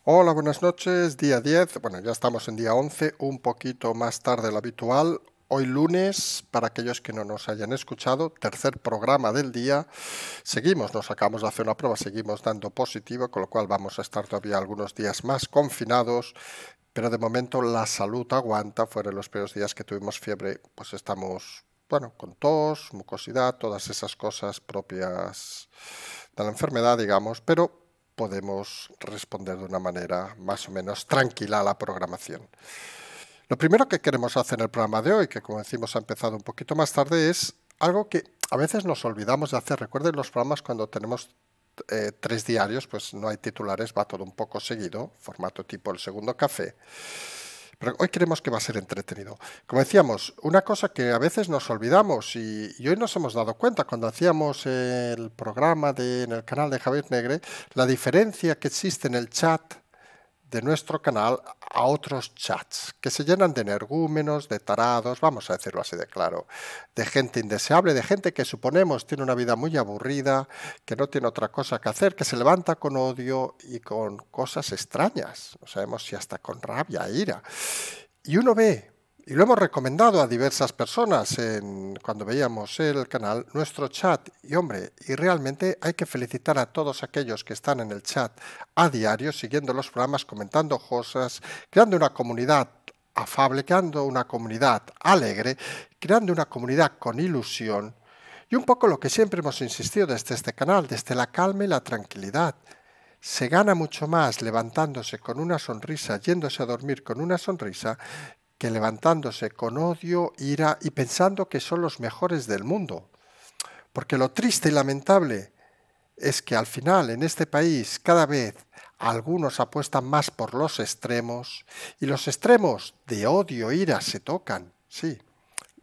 Hola, buenas noches, día 10. Bueno, ya estamos en día 11, un poquito más tarde de lo habitual. Hoy lunes, para aquellos que no nos hayan escuchado, tercer programa del día. Seguimos, nos acabamos de hacer una prueba, seguimos dando positivo, con lo cual vamos a estar todavía algunos días más confinados, pero de momento la salud aguanta. Fueron los peores días que tuvimos fiebre, pues estamos, bueno, con tos, mucosidad, todas esas cosas propias de la enfermedad, digamos, pero podemos responder de una manera más o menos tranquila a la programación. Lo primero que queremos hacer en el programa de hoy, que como decimos ha empezado un poquito más tarde, es algo que a veces nos olvidamos de hacer. Recuerden los programas cuando tenemos tres diarios, pues no hay titulares, va todo un poco seguido, formato tipo el segundo café. Pero hoy creemos que va a ser entretenido. Como decíamos, una cosa que a veces nos olvidamos y hoy nos hemos dado cuenta cuando hacíamos el programa en el canal de Javier Negre, la diferencia que existe en el chat de nuestro canal a otros chats que se llenan de energúmenos, de tarados, vamos a decirlo así de claro, de gente indeseable, de gente que suponemos tiene una vida muy aburrida, que no tiene otra cosa que hacer, que se levanta con odio y con cosas extrañas, no sabemos si hasta con rabia, ira. Y uno ve, y lo hemos recomendado a diversas personas cuando veíamos el canal, nuestro chat. Y hombre, y realmente hay que felicitar a todos aquellos que están en el chat a diario, siguiendo los programas, comentando cosas, creando una comunidad afable, creando una comunidad alegre, creando una comunidad con ilusión. Y un poco lo que siempre hemos insistido desde este canal, desde la calma y la tranquilidad. Se gana mucho más levantándose con una sonrisa, yéndose a dormir con una sonrisa, que levantándose con odio, ira y pensando que son los mejores del mundo. Porque lo triste y lamentable es que al final en este país cada vez algunos apuestan más por los extremos y los extremos de odio, ira se tocan, sí.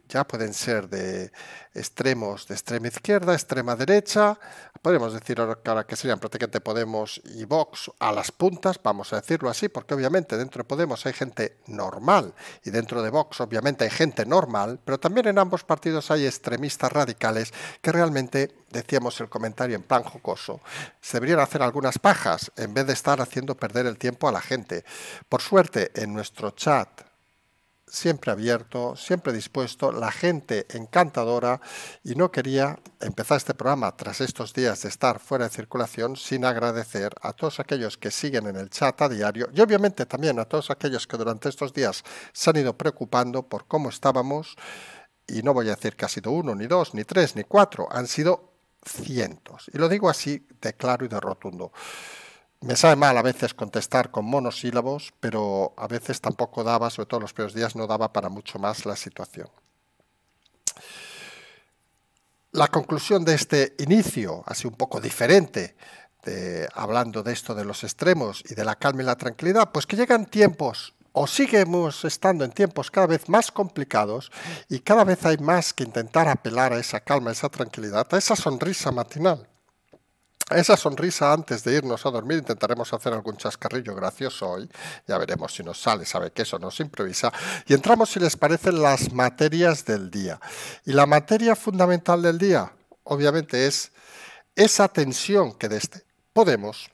Ya pueden ser de extremos de extrema izquierda, extrema derecha, podemos decir ahora que serían prácticamente Podemos y Vox a las puntas, vamos a decirlo así, porque obviamente dentro de Podemos hay gente normal y dentro de Vox obviamente hay gente normal, pero también en ambos partidos hay extremistas radicales que realmente, decíamos el comentario en plan jocoso, se deberían hacer algunas pajas en vez de estar haciendo perder el tiempo a la gente. Por suerte, en nuestro chat siempre abierto, siempre dispuesto, la gente encantadora, y no quería empezar este programa tras estos días de estar fuera de circulación sin agradecer a todos aquellos que siguen en el chat a diario y obviamente también a todos aquellos que durante estos días se han ido preocupando por cómo estábamos, y no voy a decir que ha sido uno, ni dos, ni tres, ni cuatro, han sido cientos, y lo digo así de claro y de rotundo. Me sabe mal a veces contestar con monosílabos, pero a veces tampoco daba, sobre todo los primeros días, no daba para mucho más la situación. La conclusión de este inicio, así un poco diferente, hablando de esto de los extremos y de la calma y la tranquilidad, pues que llegan tiempos, o seguimos estando en tiempos cada vez más complicados y cada vez hay más que intentar apelar a esa calma, a esa tranquilidad, a esa sonrisa matinal. Esa sonrisa antes de irnos a dormir, intentaremos hacer algún chascarrillo gracioso hoy, ya veremos si nos sale, sabe que eso nos improvisa, y entramos, si les parece, las materias del día. Y la materia fundamental del día, obviamente, es esa tensión que desde Podemos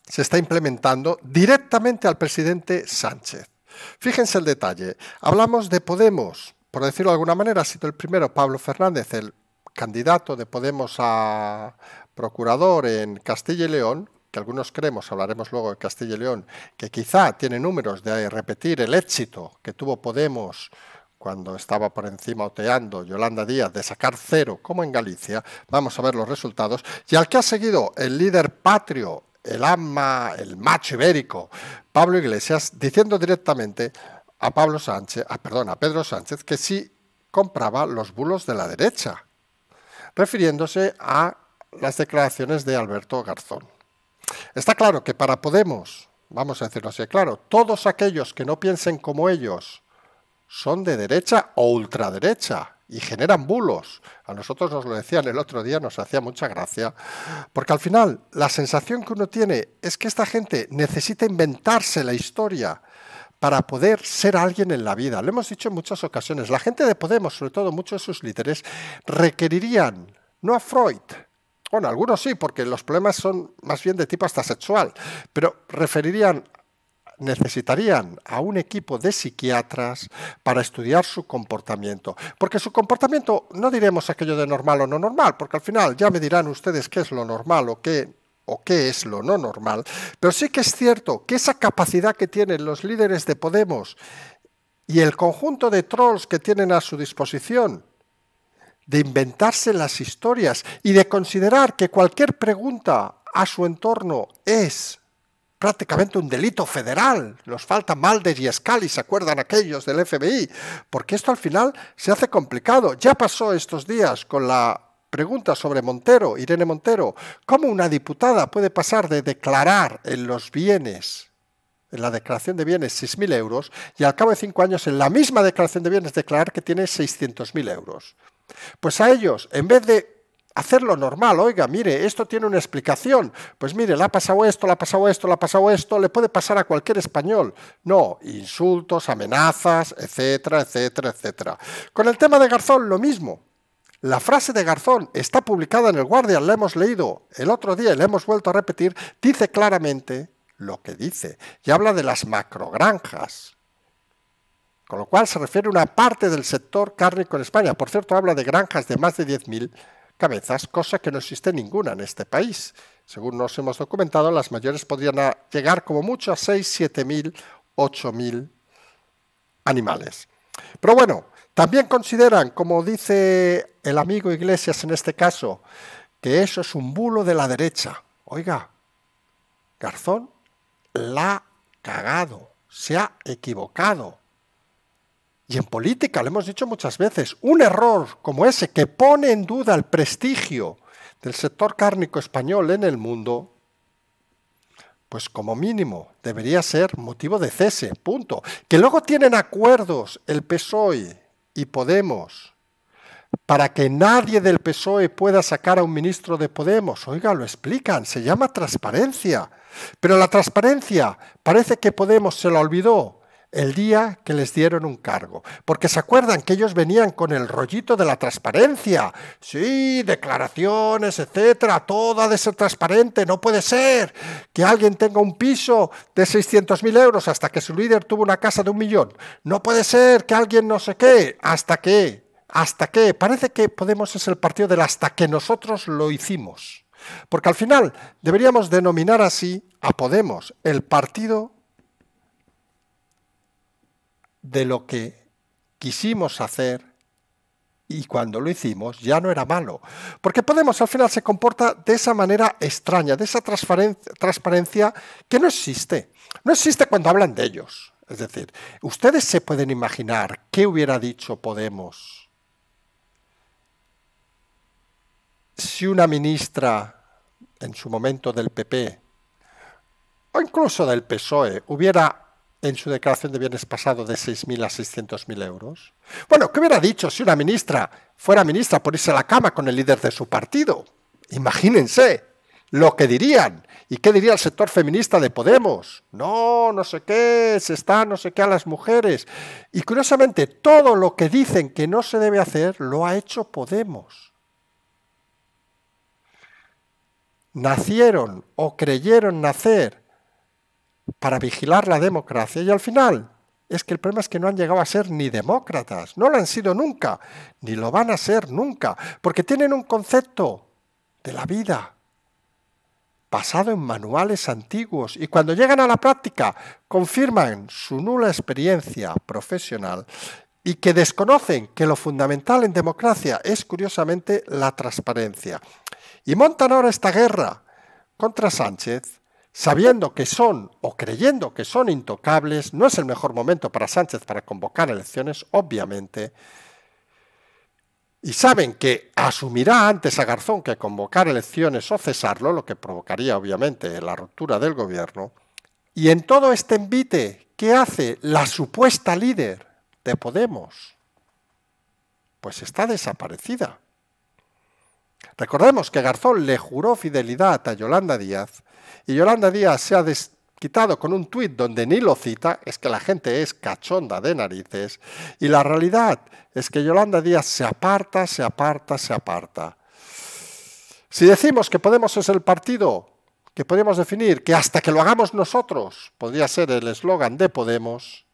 se está implementando directamente al presidente Sánchez. Fíjense el detalle, hablamos de Podemos, por decirlo de alguna manera, ha sido el primero Pablo Fernández, el candidato de Podemos a procurador en Castilla y León, que algunos creemos, hablaremos luego de Castilla y León, que quizá tiene números de repetir el éxito que tuvo Podemos cuando estaba por encima oteando Yolanda Díaz de sacar 0, como en Galicia. Vamos a ver los resultados. Y al que ha seguido el líder patrio, el ama, el macho ibérico, Pablo Iglesias, diciendo directamente a Pedro Sánchez, que sí compraba los bulos de la derecha, refiriéndose a las declaraciones de Alberto Garzón. Está claro que para Podemos, vamos a decirlo así, claro, todos aquellos que no piensen como ellos son de derecha o ultraderecha y generan bulos. A nosotros nos lo decían el otro día, nos hacía mucha gracia, porque al final la sensación que uno tiene es que esta gente necesita inventarse la historia para poder ser alguien en la vida. Lo hemos dicho en muchas ocasiones. La gente de Podemos, sobre todo muchos de sus líderes, requerirían, no a Freud Bueno, algunos sí, porque los problemas son más bien de tipo hasta sexual, pero necesitarían a un equipo de psiquiatras para estudiar su comportamiento. Porque su comportamiento, no diremos aquello de normal o no normal, porque al final ya me dirán ustedes qué es lo normal o qué es lo no normal, pero sí que es cierto que esa capacidad que tienen los líderes de Podemos y el conjunto de trolls que tienen a su disposición, de inventarse las historias y de considerar que cualquier pregunta a su entorno es prácticamente un delito federal. Nos falta Mulder y Scully, ¿se acuerdan aquellos del FBI? Porque esto al final se hace complicado. Ya pasó estos días con la pregunta sobre Montero, Irene Montero. ¿Cómo una diputada puede pasar de declarar en los bienes, en la declaración de bienes, 6.000 euros, y al cabo de 5 años en la misma declaración de bienes declarar que tiene 600.000 euros? Pues a ellos, en vez de hacerlo normal, oiga, mire, esto tiene una explicación, pues mire, le ha pasado esto, le ha pasado esto, le ha pasado esto, le puede pasar a cualquier español. No, insultos, amenazas, etcétera, etcétera, etcétera. Con el tema de Garzón, lo mismo. La frase de Garzón está publicada en el Guardian, la hemos leído el otro día y la hemos vuelto a repetir, dice claramente lo que dice y habla de las macrogranjas. Con lo cual se refiere a una parte del sector cárnico en España. Por cierto, habla de granjas de más de 10.000 cabezas, cosa que no existe ninguna en este país. Según nos hemos documentado, las mayores podrían llegar como mucho a 6, 7.000, 8.000 animales. Pero bueno, también consideran, como dice el amigo Iglesias en este caso, que eso es un bulo de la derecha. Oiga, Garzón la ha cagado, se ha equivocado. Y en política, lo hemos dicho muchas veces, un error como ese que pone en duda el prestigio del sector cárnico español en el mundo, pues como mínimo debería ser motivo de cese, punto. Que luego tienen acuerdos el PSOE y Podemos para que nadie del PSOE pueda sacar a un ministro de Podemos. Oiga, lo explican, se llama transparencia. Pero la transparencia parece que Podemos se la olvidó el día que les dieron un cargo, porque se acuerdan que ellos venían con el rollito de la transparencia, sí, declaraciones, etcétera, todo ha de ser transparente, no puede ser que alguien tenga un piso de 600.000 euros hasta que su líder tuvo una casa de 1 millón, no puede ser que alguien no sé qué, hasta que, parece que Podemos es el partido del hasta que nosotros lo hicimos, porque al final deberíamos denominar así a Podemos, el partido de lo que quisimos hacer y cuando lo hicimos ya no era malo. Porque Podemos al final se comporta de esa manera extraña, de esa transparencia que no existe. No existe cuando hablan de ellos. Es decir, ustedes se pueden imaginar qué hubiera dicho Podemos si una ministra en su momento del PP o incluso del PSOE hubiera en su declaración de bienes pasado de 6.000 a 600.000 euros. Bueno, ¿qué hubiera dicho si una ministra fuera ministra por irse a la cama con el líder de su partido? Imagínense lo que dirían. ¿Y qué diría el sector feminista de Podemos? No sé qué, se está no sé qué a las mujeres. Y curiosamente, todo lo que dicen que no se debe hacer, lo ha hecho Podemos. Nacieron o creyeron nacer para vigilar la democracia y al final es que el problema es que no han llegado a ser ni demócratas, no lo han sido nunca, ni lo van a ser nunca, porque tienen un concepto de la vida basado en manuales antiguos y cuando llegan a la práctica confirman su nula experiencia profesional y que desconocen que lo fundamental en democracia es curiosamente la transparencia. Y montan ahora esta guerra contra Sánchez, sabiendo que son o creyendo que son intocables. No es el mejor momento para Sánchez para convocar elecciones, obviamente, y saben que asumirá antes a Garzón que convocar elecciones o cesarlo, lo que provocaría obviamente la ruptura del gobierno, y en todo este envite, ¿qué hace la supuesta líder de Podemos? Pues está desaparecida. Recordemos que Garzón le juró fidelidad a Yolanda Díaz y Yolanda Díaz se ha desquitado con un tuit donde ni lo cita, es que la gente es cachonda de narices y la realidad es que Yolanda Díaz se aparta. Si decimos que Podemos es el partido que podemos definir, que hasta que lo hagamos nosotros, podría ser el eslogan de Podemos,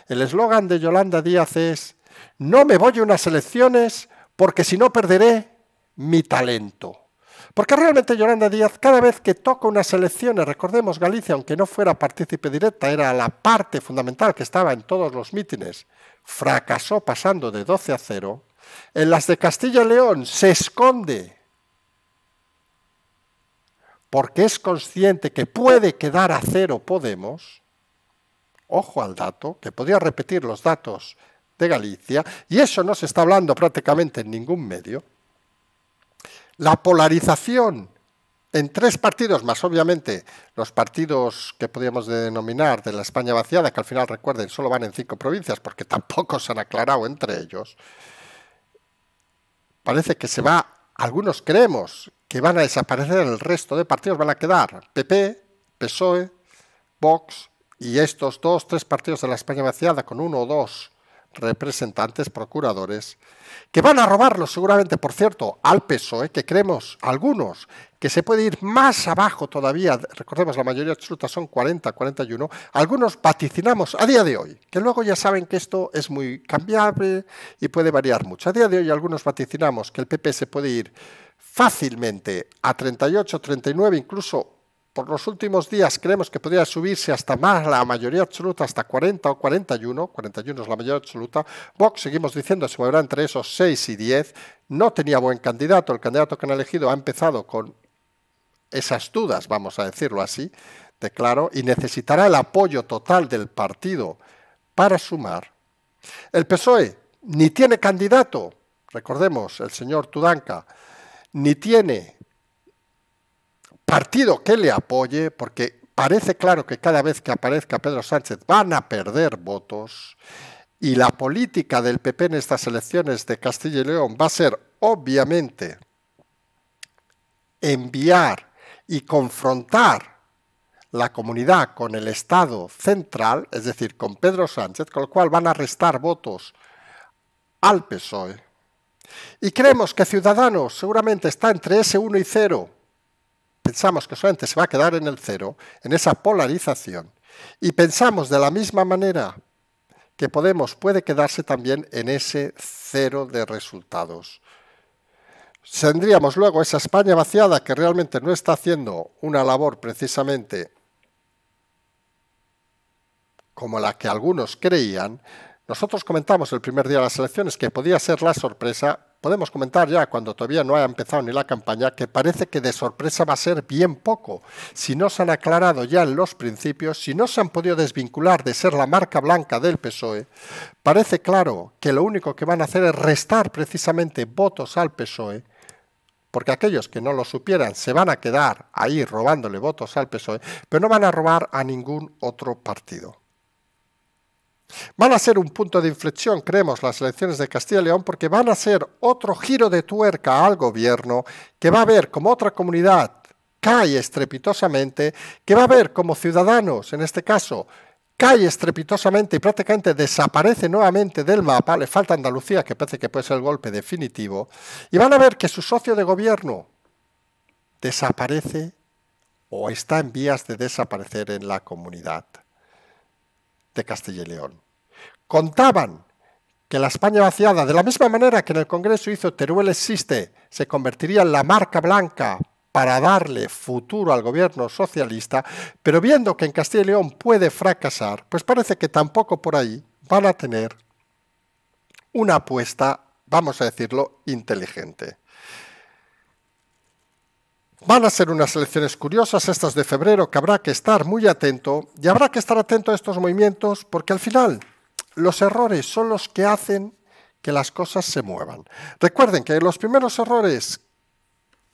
el eslogan de Yolanda Díaz es: no me voy a unas elecciones porque si no perderé mi talento. Porque realmente Yolanda Díaz, cada vez que toca unas elecciones, recordemos Galicia, aunque no fuera partícipe directa, era la parte fundamental que estaba en todos los mítines, fracasó pasando de 12-0. En las de Castilla y León se esconde porque es consciente que puede quedar a 0 Podemos. Ojo al dato, que podría repetir los datos de Galicia, y eso no se está hablando prácticamente en ningún medio. La polarización en 3 partidos, más obviamente los partidos que podríamos denominar de la España vaciada, que al final, recuerden, solo van en 5 provincias, porque tampoco se han aclarado entre ellos, parece que se va, algunos creemos que van a desaparecer, el resto de partidos van a quedar PP, PSOE, Vox y estos 2-3 partidos de la España vaciada con 1 o 2 representantes, procuradores, que van a robarlo seguramente, por cierto, al PSOE, que creemos algunos que se puede ir más abajo todavía. Recordemos, la mayoría absoluta son 40, 41, algunos vaticinamos a día de hoy, que luego ya saben que esto es muy cambiable y puede variar mucho. A día de hoy algunos vaticinamos que el PP se puede ir fácilmente a 38, 39, incluso por los últimos días creemos que podría subirse hasta más la mayoría absoluta, hasta 40 o 41, 41 es la mayoría absoluta. Vox, seguimos diciendo, se moverá entre esos 6 y 10, no tenía buen candidato, el candidato que han elegido ha empezado con esas dudas, vamos a decirlo así, de claro, y necesitará el apoyo total del partido para sumar. El PSOE ni tiene candidato, recordemos, el señor Tudanca, ni tiene partido que le apoye, porque parece claro que cada vez que aparezca Pedro Sánchez van a perder votos, y la política del PP en estas elecciones de Castilla y León va a ser, obviamente, enviar y confrontar la comunidad con el Estado central, es decir, con Pedro Sánchez, con lo cual van a restar votos al PSOE. Y creemos que Ciudadanos seguramente está entre ese 1 y 0. Pensamos que solamente se va a quedar en el 0, en esa polarización. Y pensamos de la misma manera que Podemos puede quedarse también en ese 0 de resultados. Tendríamos luego esa España vaciada que realmente no está haciendo una labor precisamente como la que algunos creían. Nosotros comentamos el primer día de las elecciones que podía ser la sorpresa. Podemos comentar ya, cuando todavía no ha empezado ni la campaña, que parece que de sorpresa va a ser bien poco. Si no se han aclarado ya en los principios, si no se han podido desvincular de ser la marca blanca del PSOE, parece claro que lo único que van a hacer es restar precisamente votos al PSOE, porque aquellos que no lo supieran se van a quedar ahí robándole votos al PSOE, pero no van a robar a ningún otro partido. Van a ser un punto de inflexión, creemos, las elecciones de Castilla y León, porque van a ser otro giro de tuerca al gobierno, que va a ver como otra comunidad cae estrepitosamente, que va a ver como Ciudadanos, en este caso, cae estrepitosamente y prácticamente desaparece nuevamente del mapa, le falta Andalucía, que parece que puede ser el golpe definitivo, y van a ver que su socio de gobierno desaparece o está en vías de desaparecer en la comunidad de Castilla y León. Contaban que la España vaciada, de la misma manera que en el Congreso hizo Teruel existe, se convertiría en la marca blanca para darle futuro al gobierno socialista, pero viendo que en Castilla y León puede fracasar, pues parece que tampoco por ahí van a tener una apuesta, vamos a decirlo, inteligente. Van a ser unas elecciones curiosas estas de febrero, que habrá que estar muy atento, y habrá que estar atento a estos movimientos, porque al final los errores son los que hacen que las cosas se muevan. Recuerden que los primeros errores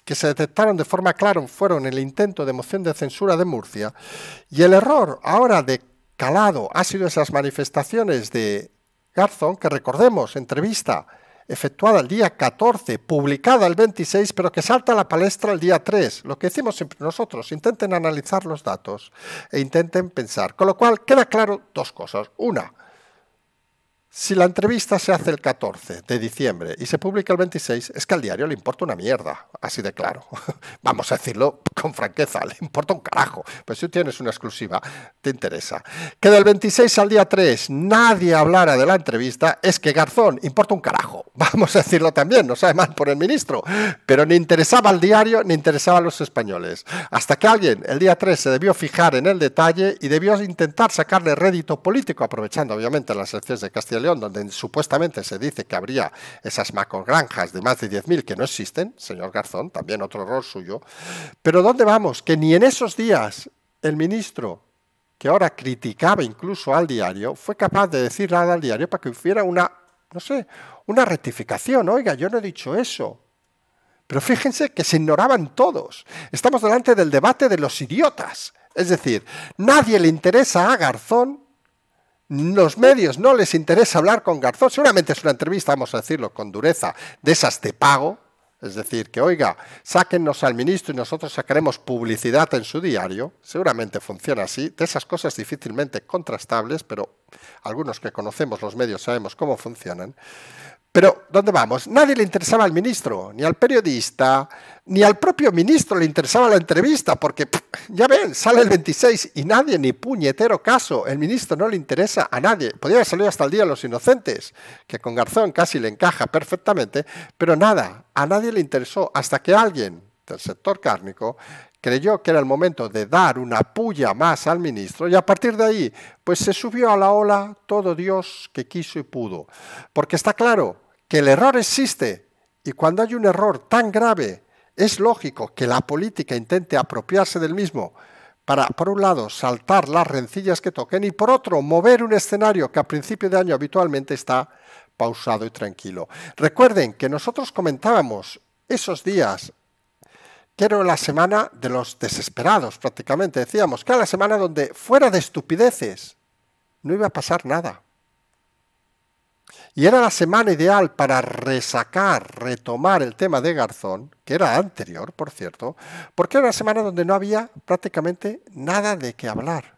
que se detectaron de forma clara fueron el intento de moción de censura de Murcia, y el error ahora de calado ha sido esas manifestaciones de Garzón, que recordemos, entrevista efectuada el día 14, publicada el 26, pero que salta a la palestra el día 3. Lo que decimos siempre nosotros, intenten analizar los datos e intenten pensar. Con lo cual, queda claro dos cosas. Una, Si la entrevista se hace el 14 de diciembre y se publica el 26, es que al diario le importa una mierda, así de claro. Vamos a decirlo con franqueza, le importa un carajo. Pues si tienes una exclusiva, te interesa. Que del 26 al día 3 nadie hablara de la entrevista, es que Garzón importa un carajo. Vamos a decirlo también, no sabe mal por el ministro, pero ni interesaba al diario ni interesaba a los españoles. Hasta que alguien el día 3 se debió fijar en el detalle y debió intentar sacarle rédito político, aprovechando obviamente las elecciones de Castilla y León, donde supuestamente se dice que habría esas macrogranjas de más de 10.000 que no existen, señor Garzón, también otro error suyo. Pero ¿dónde vamos? Que ni en esos días el ministro, que ahora criticaba incluso al diario, fue capaz de decir nada al diario para que hubiera una, no sé, una rectificación. Oiga, yo no he dicho eso. Pero fíjense que se ignoraban todos. Estamos delante del debate de los idiotas. Es decir, nadie le interesa a Garzón. Los medios no les interesa hablar con Garzón, seguramente es una entrevista, vamos a decirlo con dureza, de esas de pago, es decir, que oiga, sáquennos al ministro y nosotros sacaremos publicidad en su diario, seguramente funciona así, de esas cosas difícilmente contrastables, pero algunos que conocemos los medios sabemos cómo funcionan. Pero, ¿dónde vamos? Nadie le interesaba al ministro, ni al periodista, ni al propio ministro le interesaba la entrevista, porque, ya ven, sale el 26 y nadie, ni puñetero caso, el ministro no le interesa a nadie. Podría haber salido hasta el Día de los Inocentes, que con Garzón casi le encaja perfectamente, pero nada, a nadie le interesó, hasta que alguien del sector cárnico creyó que era el momento de dar una puya más al ministro y a partir de ahí, pues se subió a la ola todo Dios que quiso y pudo. Porque está claro que el error existe y cuando hay un error tan grave es lógico que la política intente apropiarse del mismo para, por un lado, saltar las rencillas que toquen y, por otro, mover un escenario que a principio de año habitualmente está pausado y tranquilo. Recuerden que nosotros comentábamos esos días que era la semana de los desesperados, prácticamente. Decíamos que era la semana donde, fuera de estupideces, no iba a pasar nada. Y era la semana ideal para retomar el tema de Garzón, que era anterior, por cierto, porque era una semana donde no había prácticamente nada de qué hablar.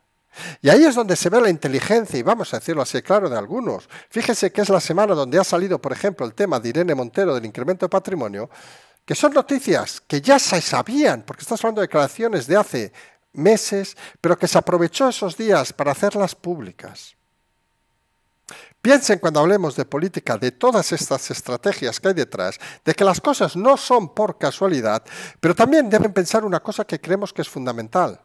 Y ahí es donde se ve la inteligencia, y vamos a decirlo así claro, de algunos. Fíjense que es la semana donde ha salido, por ejemplo, el tema de Irene Montero del incremento de patrimonio, que son noticias que ya se sabían, porque estás hablando de declaraciones de hace meses, pero que se aprovechó esos días para hacerlas públicas. Piensen cuando hablemos de política, de todas estas estrategias que hay detrás, de que las cosas no son por casualidad, pero también deben pensar una cosa que creemos que es fundamental.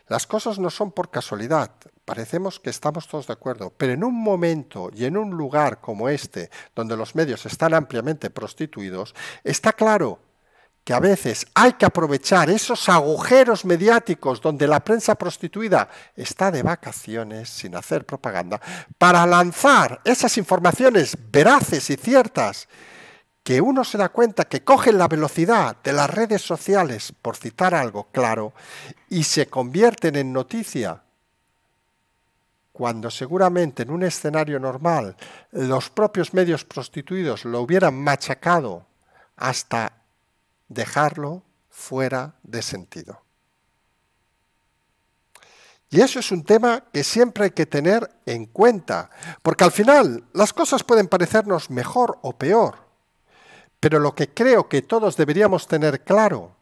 Las cosas no son por casualidad, parecemos que estamos todos de acuerdo, pero en un momento y en un lugar como este, donde los medios están ampliamente prostituidos, está claro que a veces hay que aprovechar esos agujeros mediáticos donde la prensa prostituida está de vacaciones sin hacer propaganda para lanzar esas informaciones veraces y ciertas que uno se da cuenta que cogen la velocidad de las redes sociales, por citar algo claro, y se convierten en noticia cuando seguramente en un escenario normal los propios medios prostituidos lo hubieran machacado hasta dejarlo fuera de sentido. Y eso es un tema que siempre hay que tener en cuenta, porque al final las cosas pueden parecernos mejor o peor, pero lo que creo que todos deberíamos tener claro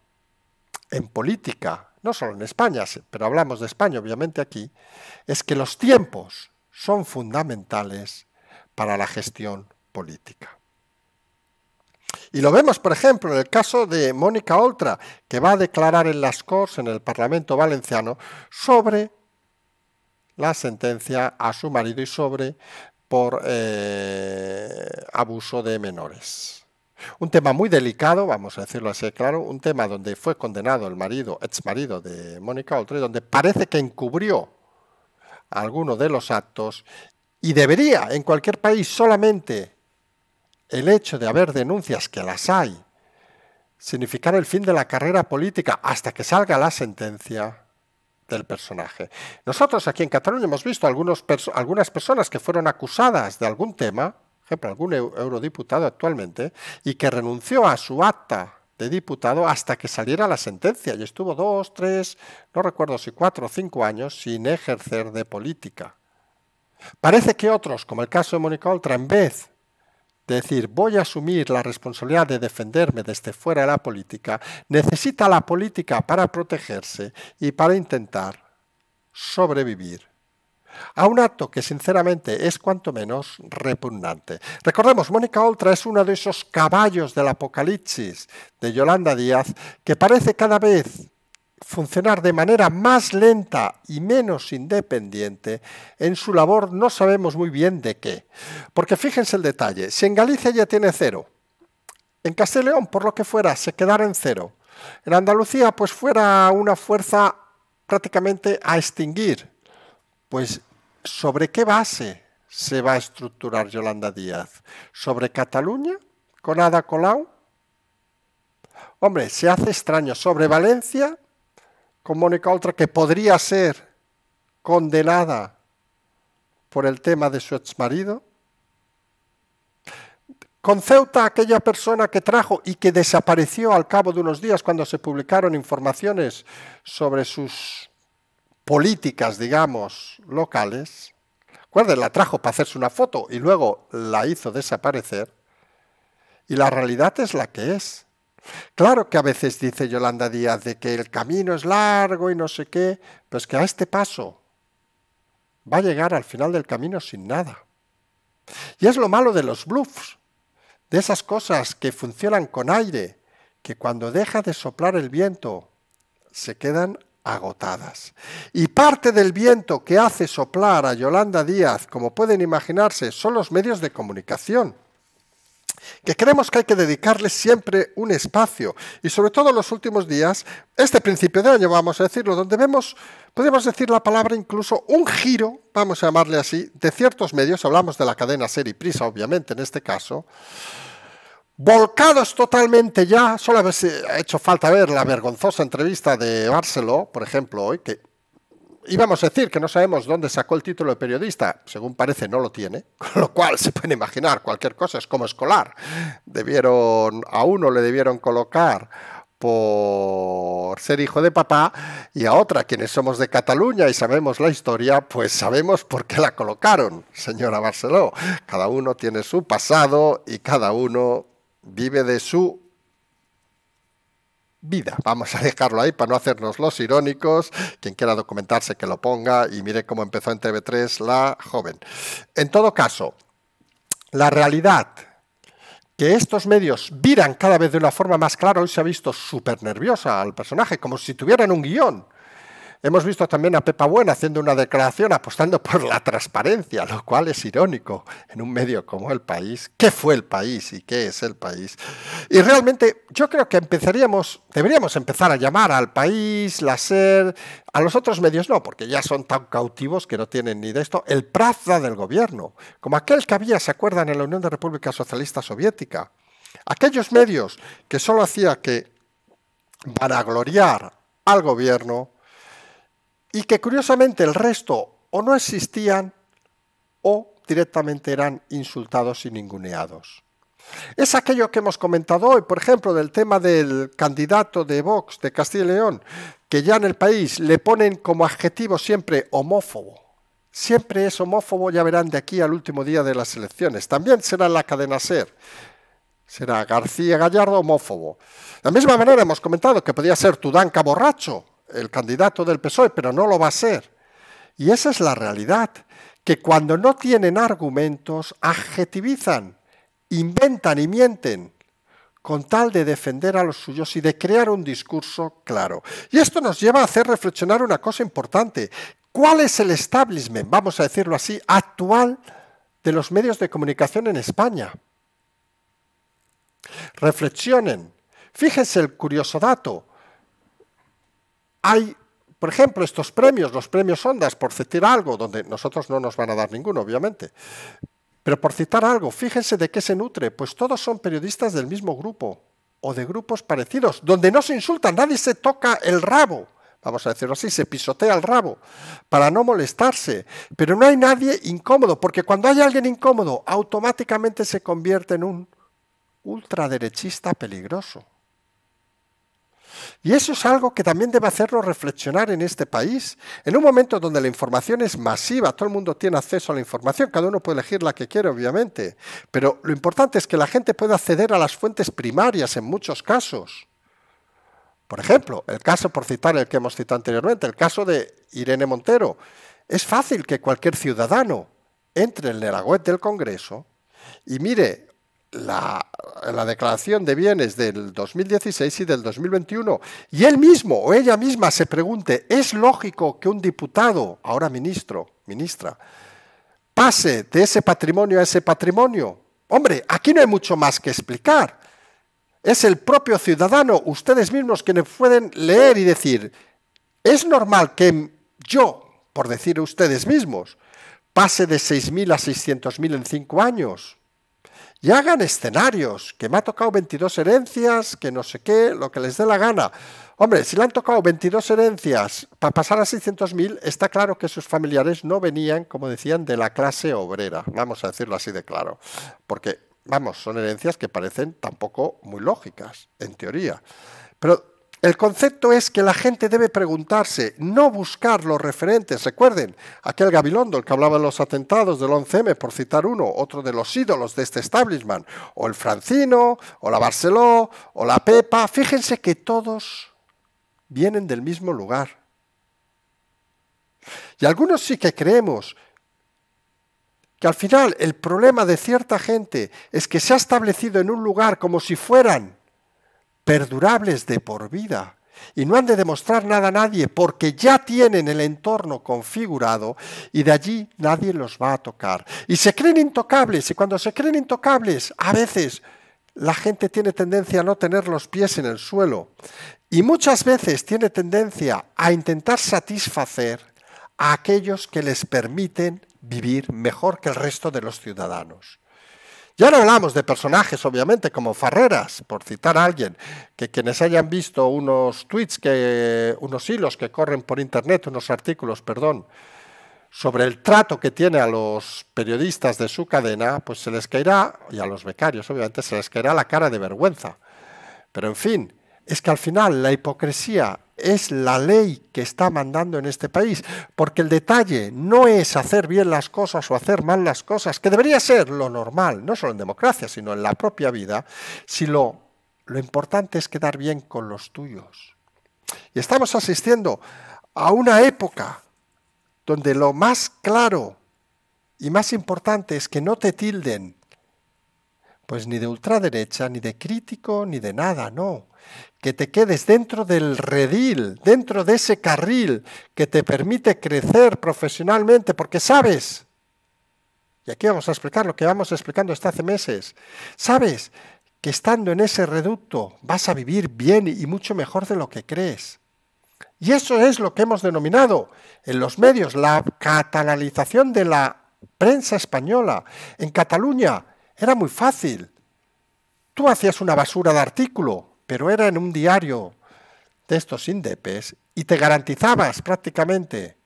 en política, no solo en España, pero hablamos de España obviamente aquí, es que los tiempos son fundamentales para la gestión política. Y lo vemos, por ejemplo, en el caso de Mónica Oltra, que va a declarar en las Corts, en el Parlamento Valenciano, sobre la sentencia a su marido y sobre por abuso de menores. Un tema muy delicado, vamos a decirlo así claro, un tema donde fue condenado el marido, exmarido de Mónica Oltra, y donde parece que encubrió alguno de los actos y debería, en cualquier país, solamente el hecho de haber denuncias, que las hay, significar el fin de la carrera política hasta que salga la sentencia del personaje. Nosotros aquí en Cataluña hemos visto algunas personas que fueron acusadas de algún tema, por ejemplo, algún eurodiputado actualmente, y que renunció a su acta de diputado hasta que saliera la sentencia, y estuvo 2, 3, no recuerdo si 4 o 5 años sin ejercer de política. Parece que otros, como el caso de Mónica Oltra, en vez de decir voy a asumir la responsabilidad de defenderme desde fuera de la política, necesita la política para protegerse y para intentar sobrevivir a un acto que sinceramente es cuanto menos repugnante. Recordemos, Mónica Oltra es uno de esos caballos del apocalipsis de Yolanda Díaz que parece cada vez funcionar de manera más lenta y menos independiente en su labor, no sabemos muy bien de qué. Porque fíjense el detalle, si en Galicia ya tiene 0, en Castilla y León, por lo que fuera, se quedara en 0, en Andalucía pues fuera una fuerza prácticamente a extinguir, pues ¿sobre qué base se va a estructurar Yolanda Díaz? ¿Sobre Cataluña? ¿Con Ada Colau? Hombre, se hace extraño. ¿Sobre Valencia? Con Mónica Oltra, que podría ser condenada por el tema de su exmarido. Con Ceuta, aquella persona que trajo y que desapareció al cabo de unos días cuando se publicaron informaciones sobre sus políticas, digamos, locales. Recuerden, la trajo para hacerse una foto y luego la hizo desaparecer. Y la realidad es la que es. Claro que a veces dice Yolanda Díaz de que el camino es largo y no sé qué, pero es que a este paso va a llegar al final del camino sin nada. Y es lo malo de los bluffs, de esas cosas que funcionan con aire, que cuando deja de soplar el viento se quedan agotadas. Y parte del viento que hace soplar a Yolanda Díaz, como pueden imaginarse, son los medios de comunicación, que creemos que hay que dedicarles siempre un espacio, y sobre todo en los últimos días, este principio de año, vamos a decirlo, donde vemos, podemos decir la palabra incluso, un giro, vamos a llamarle así, de ciertos medios, hablamos de la cadena SER y Prisa, obviamente, en este caso, volcados totalmente ya, solo ha hecho falta ver la vergonzosa entrevista de Barceló, por ejemplo, hoy, que íbamos a decir que no sabemos dónde sacó el título de periodista, según parece no lo tiene, con lo cual se pueden imaginar cualquier cosa, es como escolar. A uno le debieron colocar por ser hijo de papá y a otra, quienes somos de Cataluña y sabemos la historia, pues sabemos por qué la colocaron, señora Barceló. Cada uno tiene su pasado y cada uno vive de su vida. Vamos a dejarlo ahí para no hacernos los irónicos. Quien quiera documentarse que lo ponga y mire cómo empezó en TV3 la joven. En todo caso, la realidad que estos medios viran cada vez de una forma más clara, hoy se ha visto súper nerviosa al personaje, como si tuvieran un guión. Hemos visto también a Pepa Buena haciendo una declaración apostando por la transparencia, lo cual es irónico en un medio como El País. ¿Qué fue El País y qué es El País? Y realmente yo creo que deberíamos empezar a llamar al País, la SER, a los otros medios no, porque ya son tan cautivos que no tienen ni de esto, el Pravda del gobierno, como aquel que había, ¿se acuerdan?, en la Unión de República Socialista Soviética. Aquellos medios que solo hacía que vanagloriar al gobierno, y que curiosamente el resto o no existían o directamente eran insultados y ninguneados. Es aquello que hemos comentado hoy, por ejemplo, del tema del candidato de Vox de Castilla y León, que ya en El País le ponen como adjetivo siempre homófobo. Siempre es homófobo, ya verán de aquí al último día de las elecciones. También será en la cadena SER. Será García Gallardo homófobo. De la misma manera hemos comentado que podía ser Tudanca borracho, el candidato del PSOE, pero no lo va a ser. Y esa es la realidad, que cuando no tienen argumentos, adjetivizan, inventan y mienten con tal de defender a los suyos y de crear un discurso claro. Y esto nos lleva a hacer reflexionar una cosa importante. ¿Cuál es el establishment, vamos a decirlo así, actual de los medios de comunicación en España? Reflexionen. Fíjense el curioso dato. Hay, por ejemplo, estos premios, los premios Ondas, por citar algo, donde nosotros no nos van a dar ninguno, obviamente, pero por citar algo, fíjense de qué se nutre, pues todos son periodistas del mismo grupo, o de grupos parecidos, donde no se insultan, nadie se toca el rabo, vamos a decirlo así, se pisotea el rabo, para no molestarse, pero no hay nadie incómodo, porque cuando hay alguien incómodo, automáticamente se convierte en un ultraderechista peligroso. Y eso es algo que también debe hacernos reflexionar en este país. En un momento donde la información es masiva, todo el mundo tiene acceso a la información, cada uno puede elegir la que quiere, obviamente. Pero lo importante es que la gente pueda acceder a las fuentes primarias en muchos casos. Por ejemplo, el caso, por citar el que hemos citado anteriormente, el caso de Irene Montero. Es fácil que cualquier ciudadano entre en la web del Congreso y mire la declaración de bienes del 2016 y del 2021 y él mismo o ella misma se pregunte, ¿es lógico que un diputado, ahora ministro, ministra, pase de ese patrimonio a ese patrimonio? Hombre, aquí no hay mucho más que explicar. Es el propio ciudadano, ustedes mismos, quienes pueden leer y decir, ¿es normal que yo, por decir ustedes mismos, pase de 6.000 a 600.000 en 5 años? Y hagan escenarios, que me ha tocado 22 herencias, que no sé qué, lo que les dé la gana. Hombre, si le han tocado 22 herencias para pasar a 600.000, está claro que sus familiares no venían, como decían, de la clase obrera. Vamos a decirlo así de claro. Porque, vamos, son herencias que parecen tampoco muy lógicas, en teoría. Pero el concepto es que la gente debe preguntarse, no buscar los referentes. Recuerden, aquel Gabilondo, el que hablaba de los atentados del 11M, por citar uno, otro de los ídolos de este establishment, o el Francino, o la Barceló, o la Pepa. Fíjense que todos vienen del mismo lugar. Y algunos sí que creemos que al final el problema de cierta gente es que se ha establecido en un lugar como si fueran perdurables de por vida y no han de demostrar nada a nadie porque ya tienen el entorno configurado y de allí nadie los va a tocar. Y se creen intocables y cuando se creen intocables a veces la gente tiene tendencia a no tener los pies en el suelo y muchas veces tiene tendencia a intentar satisfacer a aquellos que les permiten vivir mejor que el resto de los ciudadanos. Ya no hablamos de personajes, obviamente, como Farreras, por citar a alguien, que quienes hayan visto unos tweets, unos hilos que corren por internet, unos artículos, perdón, sobre el trato que tiene a los periodistas de su cadena, pues se les caerá, y a los becarios, obviamente, se les caerá la cara de vergüenza. Pero, en fin, es que al final la hipocresía es la ley que está mandando en este país, porque el detalle no es hacer bien las cosas o hacer mal las cosas, que debería ser lo normal, no solo en democracia, sino en la propia vida, si lo importante es quedar bien con los tuyos. Y estamos asistiendo a una época donde lo más claro y más importante es que no te tilden, pues ni de ultraderecha, ni de crítico, ni de nada, no. Que te quedes dentro del redil, dentro de ese carril que te permite crecer profesionalmente, porque sabes, y aquí vamos a explicar lo que vamos explicando hasta hace meses, sabes que estando en ese reducto vas a vivir bien y mucho mejor de lo que crees. Y eso es lo que hemos denominado en los medios la catalanización de la prensa española. En Cataluña era muy fácil. Tú hacías una basura de artículo, pero era en un diario de estos indepes y te garantizabas prácticamente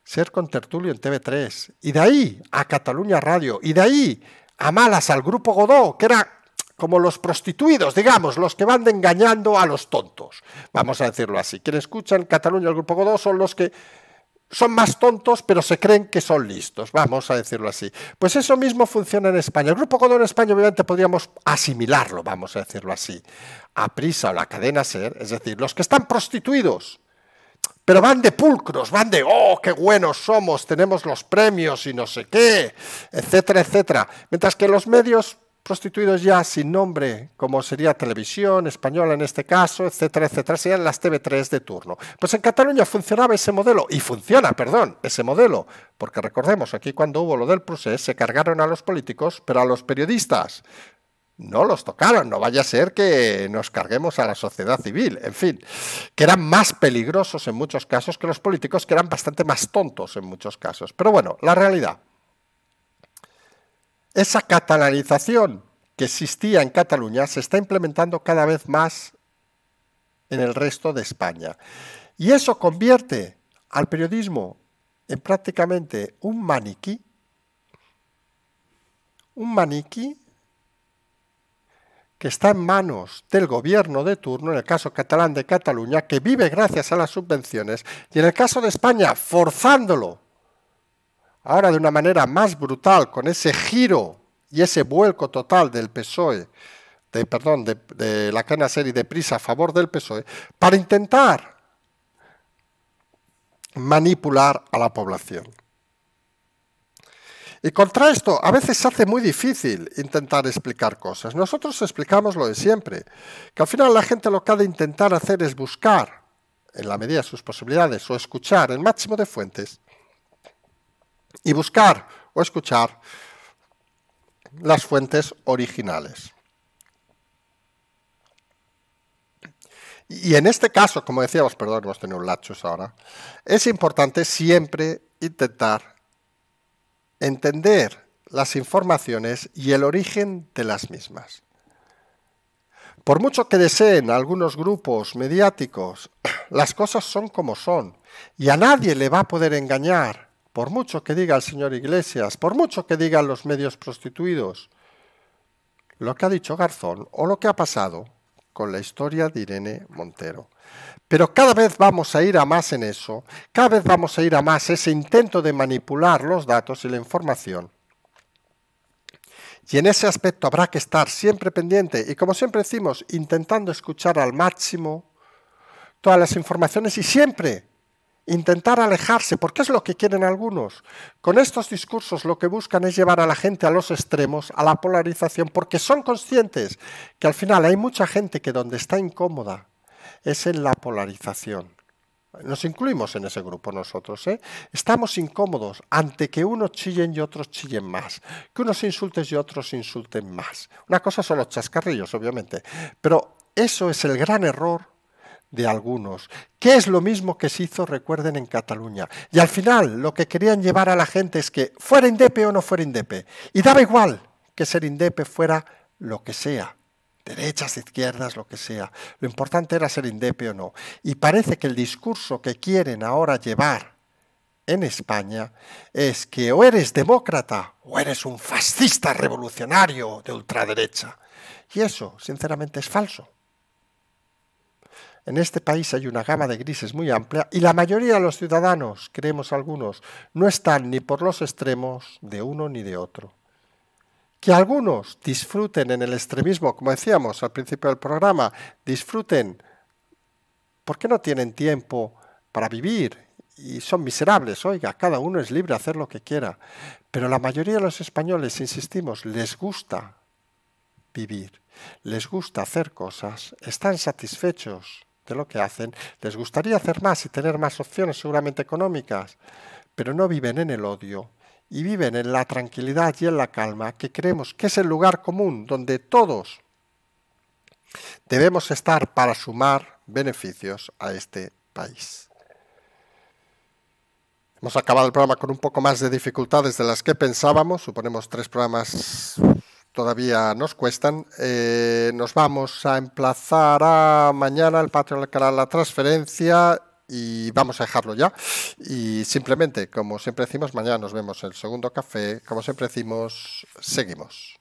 ser contertulio en TV3. Y de ahí a Cataluña Radio. Y de ahí a malas al Grupo Godó, que era como los prostituidos, digamos, los que van engañando a los tontos. Vamos a decirlo así. Quienes escuchan Cataluña al Grupo Godó son los que son más tontos, pero se creen que son listos, vamos a decirlo así. Pues eso mismo funciona en España. El Grupo Godó en España obviamente podríamos asimilarlo, vamos a decirlo así, a Prisa o la cadena SER, es decir, los que están prostituidos, pero van de pulcros, van de, oh, qué buenos somos, tenemos los premios y no sé qué, etcétera, etcétera. Mientras que los medios prostituidos ya sin nombre, como sería Televisión Española en este caso, etcétera, etcétera, serían las TV3 de turno. Pues en Cataluña funcionaba ese modelo, y funciona, perdón, ese modelo, porque recordemos, aquí cuando hubo lo del procés se cargaron a los políticos, pero a los periodistas no los tocaron, no vaya a ser que nos carguemos a la sociedad civil, en fin, que eran más peligrosos en muchos casos que los políticos, que eran bastante más tontos en muchos casos. Pero bueno, la realidad. Esa catalanización que existía en Cataluña se está implementando cada vez más en el resto de España. Y eso convierte al periodismo en prácticamente un maniquí que está en manos del gobierno de turno, en el caso catalán de Cataluña, que vive gracias a las subvenciones, y en el caso de España, forzándolo, ahora de una manera más brutal, con ese giro y ese vuelco total del PSOE, de la cadena SER y de Prisa a favor del PSOE, para intentar manipular a la población. Y contra esto a veces se hace muy difícil intentar explicar cosas. Nosotros explicamos lo de siempre, que al final la gente lo que ha de intentar hacer es buscar, en la medida de sus posibilidades, o escuchar el máximo de fuentes, y buscar o escuchar las fuentes originales. Y en este caso, como decíamos, perdón, hemos tenido un lapsus ahora, es importante siempre intentar entender las informaciones y el origen de las mismas. Por mucho que deseen algunos grupos mediáticos, las cosas son como son y a nadie le va a poder engañar, por mucho que diga el señor Iglesias, por mucho que digan los medios prostituidos, lo que ha dicho Garzón o lo que ha pasado con la historia de Irene Montero. Pero cada vez vamos a ir a más en eso, cada vez vamos a ir a más ese intento de manipular los datos y la información. Y en ese aspecto habrá que estar siempre pendiente y, como siempre decimos, intentando escuchar al máximo todas las informaciones y siempre intentar alejarse, porque es lo que quieren algunos. Con estos discursos lo que buscan es llevar a la gente a los extremos, a la polarización, porque son conscientes que al final hay mucha gente que donde está incómoda es en la polarización. Nos incluimos en ese grupo nosotros, ¿eh? Estamos incómodos ante que unos chillen y otros chillen más, que unos insulten y otros insulten más. Una cosa son los chascarrillos, obviamente, pero eso es el gran error de algunos, que es lo mismo que se hizo, recuerden, en Cataluña. Y al final lo que querían llevar a la gente es que fuera indepe o no fuera indepe. Y daba igual que ser indepe fuera lo que sea, derechas, izquierdas, lo que sea. Lo importante era ser indepe o no. Y parece que el discurso que quieren ahora llevar en España es que o eres demócrata o eres un fascista revolucionario de ultraderecha. Y eso, sinceramente, es falso. En este país hay una gama de grises muy amplia y la mayoría de los ciudadanos, creemos algunos, no están ni por los extremos de uno ni de otro. Que algunos disfruten en el extremismo, como decíamos al principio del programa, disfruten porque no tienen tiempo para vivir y son miserables. Oiga, cada uno es libre de hacer lo que quiera. Pero la mayoría de los españoles, insistimos, les gusta vivir, les gusta hacer cosas, están satisfechos de lo que hacen, les gustaría hacer más y tener más opciones seguramente económicas, pero no viven en el odio y viven en la tranquilidad y en la calma que creemos que es el lugar común donde todos debemos estar para sumar beneficios a este país. Hemos acabado el programa con un poco más de dificultades de las que pensábamos, suponemos 3 programas todavía nos cuestan. Nos vamos a emplazar a mañana el Patreon del canal La Transferencia y vamos a dejarlo ya. Y simplemente, como siempre decimos, mañana nos vemos en el segundo café. Como siempre decimos, seguimos.